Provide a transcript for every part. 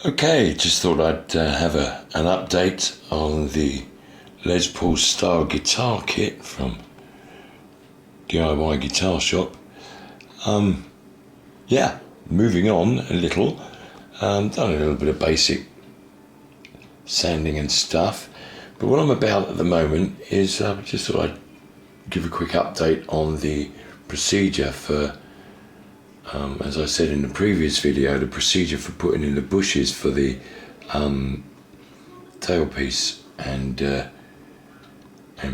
Okay, just thought I'd have an update on the Les Paul style guitar kit from DIY Guitar Shop. Yeah, moving on a little. Done a little bit of basic sanding and stuff. But what I'm about at the moment is just thought I'd give a quick update on the procedure for, as I said in the previous video, the procedure for putting in the bushes for the tailpiece and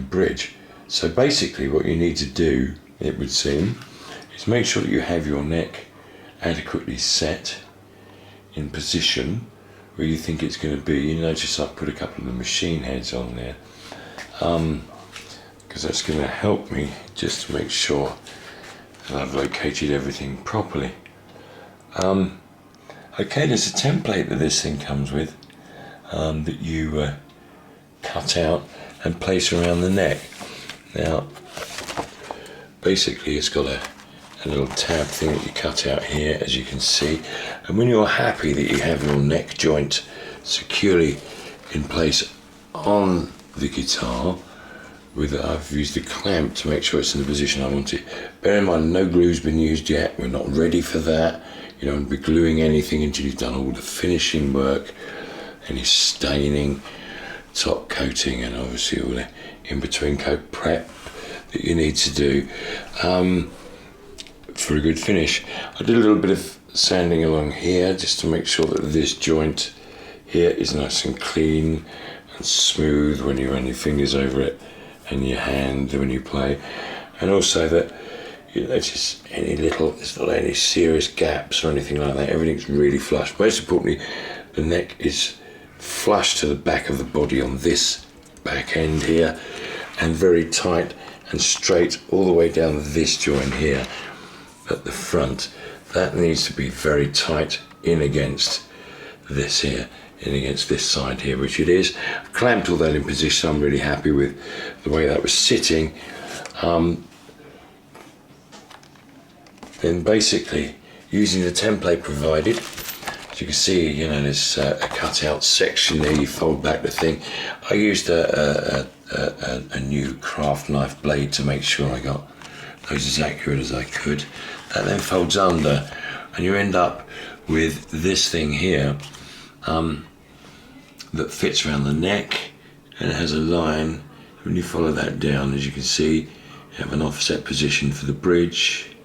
bridge. So basically what you need to do, it would seem, is make sure that you have your neck adequately set in position where you think it's going to be. You notice I've put a couple of the machine heads on there because that's going to help me just to make sure that I've located everything properly. Okay, there's a template that this thing comes with that you cut out and place around the neck. Now basically it's got a little tab thing that you cut out here, as you can see, and when you're happy that you have your neck joint securely in place on the guitar, I've used a clamp to make sure it's in the position I want it. Bear in mind, no glue's been used yet, we're not ready for that. You don't be gluing anything until you've done all the finishing work, any staining, top coating, and obviously all the in-between coat prep that you need to do for a good finish. I did a little bit of sanding along here just to make sure that this joint here is nice and clean and smooth when you run your fingers over it and your hand when you play, and also that you notice there's not any serious gaps or anything like that. Everything's really flush. Most importantly, the neck is flush to the back of the body on this back end here, and very tight and straight all the way down this joint here at the front. That needs to be very tight in against this here, in against this side here, which it is. I've clamped all that in position. I'm really happy with the way that was sitting. Then basically using the template provided, as you can see, you know, there's a cut-out section there. You fold back the thing. I used a new craft knife blade to make sure I got those as accurate as I could. That then folds under, and you end up with this thing here that fits around the neck, and it has a line. When you follow that down, as you can see, you have an offset position for the bridge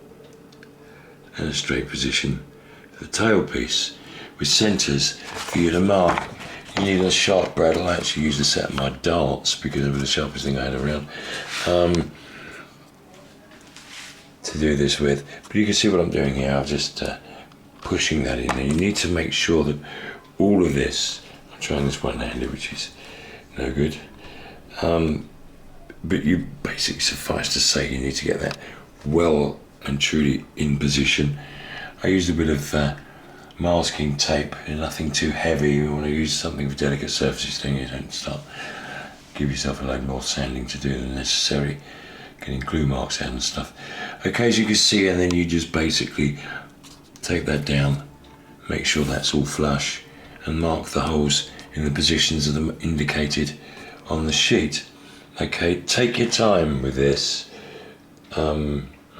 and a straight position for the tailpiece, with centres for you to mark. You need a sharp bradle. I actually used a set of my darts because it was the sharpest thing I had around to do this with. But you can see what I'm doing here. I'm just pushing that in there. You need to make sure that all of this, I'm trying this one-handed, which is no good, but you basically, suffice to say, you need to get that well and truly in position. I used a bit of masking tape, nothing too heavy. You want to use something for delicate surfaces thing. You don't give yourself a load more sanding to do than necessary, getting glue marks out and stuff. Okay, as you can see, and then you just basically take that down, make sure that's all flush, and mark the holes in the positions of them indicated on the sheet. Okay, take your time with this.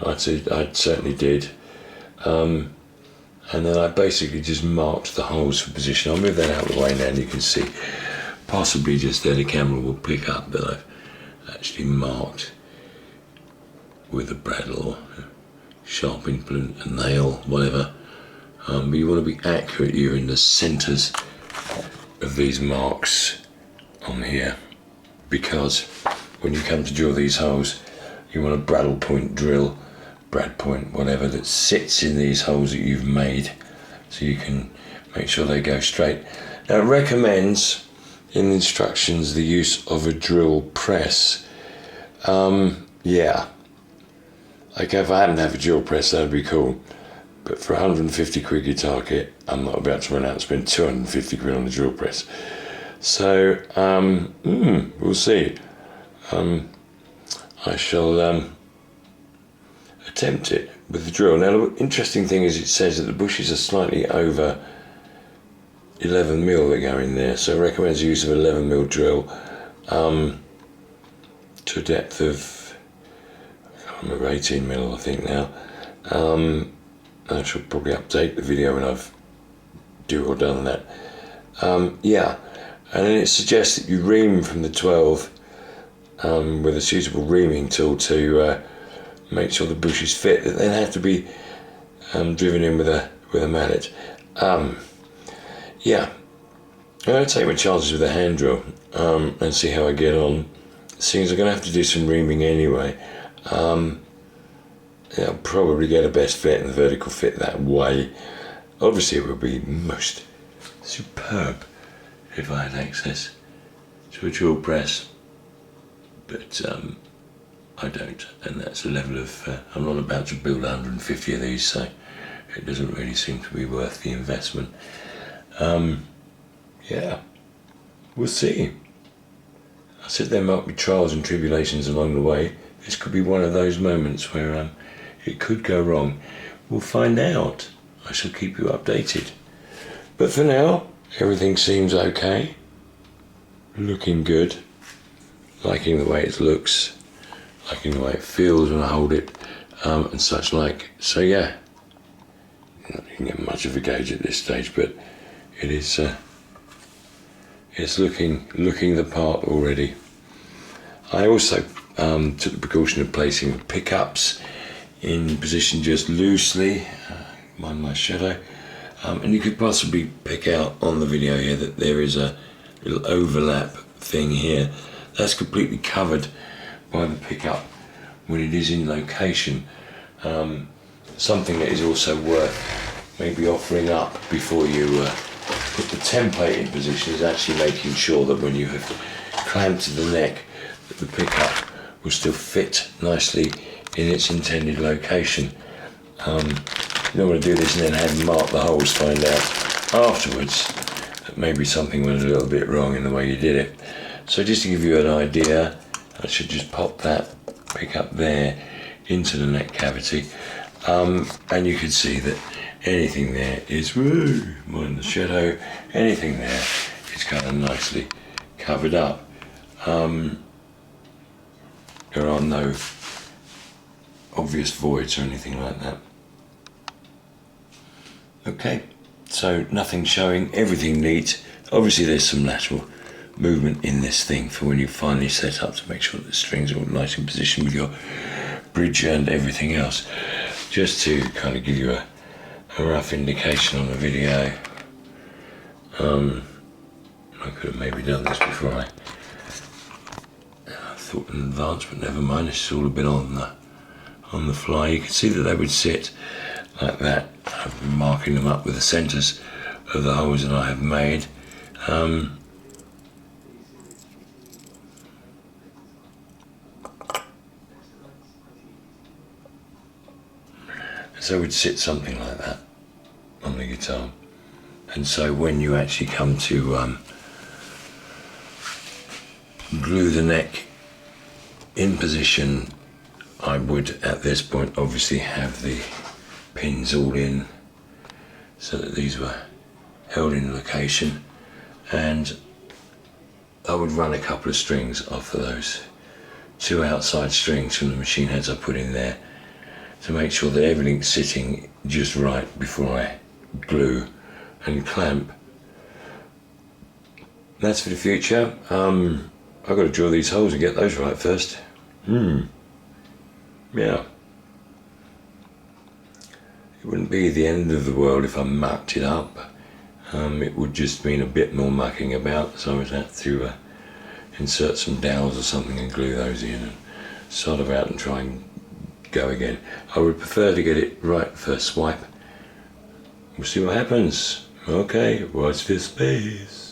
I certainly did. And then I basically just marked the holes for position. I'll move that out of the way now, and you can see, possibly just there the camera will pick up that I've actually marked with a bradle or sharp implement, a nail, whatever. But you want to be accurate. You're in the centres of these marks on here, because when you come to drill these holes, you want a bradle point drill, brad point, whatever, that sits in these holes that you've made, so you can make sure they go straight. Now it recommends in the instructions the use of a drill press. Yeah, okay, if I hadn't have a drill press, that'd be cool. But for 150 quid guitar kit, I'm not about to run out and spend 250 quid on a drill press. So, we'll see. I shall attempt it with the drill. Now, the interesting thing is it says that the bushes are slightly over 11 mil that go in there, so it recommends the use of 11 mil drill to a depth of, I can't remember, 18 mil I think now. I should probably update the video when I've done that. Yeah, and then it suggests that you ream from the 12 with a suitable reaming tool to make sure the bushes fit, that then have to be driven in with a mallet. Yeah, I'm going to take my chances with a hand drill and see how I get on. Seeing as I'm going to have to do some reaming anyway, I'll probably get a best fit and the vertical fit that way. Obviously it would be most superb if I had access to a drill press, but I don't, and that's a level of, I'm not about to build 150 of these, so it doesn't really seem to be worth the investment. Yeah, we'll see. I said there might be trials and tribulations along the way. This could be one of those moments where it could go wrong. We'll find out. I shall keep you updated. But for now, everything seems okay. Looking good. Liking the way it looks. Liking the way it feels when I hold it, and such like. So yeah, you can get much of a gauge at this stage, but it is. It's looking the part already. I also took the precaution of placing pickups in position just loosely, mind my shadow, and you could possibly pick out on the video here that there is a little overlap thing here. That's completely covered by the pickup when it is in location. Something that is also worth maybe offering up before you put the template in position is actually making sure that when you have clamped to the neck, that the pickup will still fit nicely in its intended location. You don't want to do this and then have mark the holes, find out afterwards that maybe something went a little bit wrong in the way you did it. So just to give you an idea, I should just pop that pickup there into the neck cavity, and you can see that anything there is, mind the shadow, anything there is kind of nicely covered up. There are no obvious voids or anything like that. Okay, so nothing showing, everything neat. Obviously there's some lateral movement in this thing for when you finally set up to make sure that the strings are all nice in position with your bridge and everything else. Just to kind of give you a rough indication on the video. I could have maybe done this before I thought in advance, but never mind, this is all a bit on the fly. You can see that they would sit like that. I've been marking them up with the centres of the holes that I have made. So it would sit something like that on the guitar. And so when you actually come to glue the neck in position, I would at this point obviously have the pins all in so that these were held in location, and I would run a couple of strings off of those two outside strings from the machine heads I put in there to make sure that everything's sitting just right before I glue and clamp. That's for the future. I've got to drill these holes and get those right first. Yeah. It wouldn't be the end of the world if I mucked it up. It would just mean a bit more mucking about, so I would have to insert some dowels or something and glue those in and solder out and try and go again. I would prefer to get it right first swipe. We'll see what happens. Okay, watch this space.